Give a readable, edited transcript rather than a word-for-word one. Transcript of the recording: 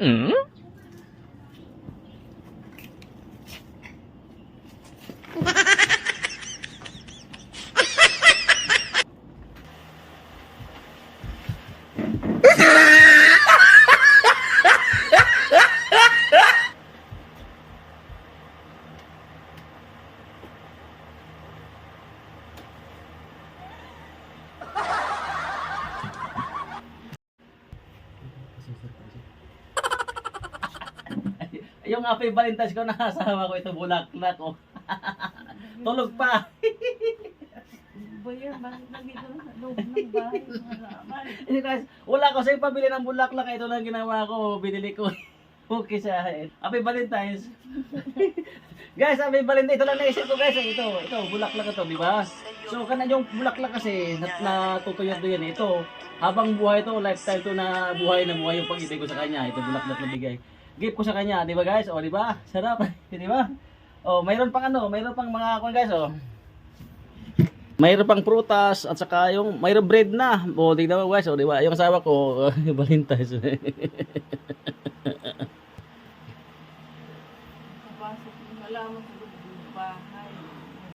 Hmm? Yung Happy Valentine's ko nakasama ko ito bulaklak ko. Tulog pa. Bayan, bakit nandito na sa loob ng bahay? Malaman. Hindi, guys, wala ko sa pabili ng bulaklak. Ito lang ginawa ko. Binili ko. Okay siya. Happy Valentine's. Guys, Happy Valentine's. Ito lang naisip ko, guys. Ito, bulaklak ito, di ba? So, kanan yung bulaklak kasi natutuyot doon yan. Ito, habang buhay ito, lifetime to na buhay yung pag-ibig ko sa kanya. Ito, bulaklak na bigay. Gift ko sa kanya, di ba, guys? O, di ba? Sarap. Di ba? O, mayroon pang mga guys, o. Mayroon pang prutas at saka yung mayroon bread na. O, tignan mo, guys, o, di ba? Yung asawa ko, Valentine's.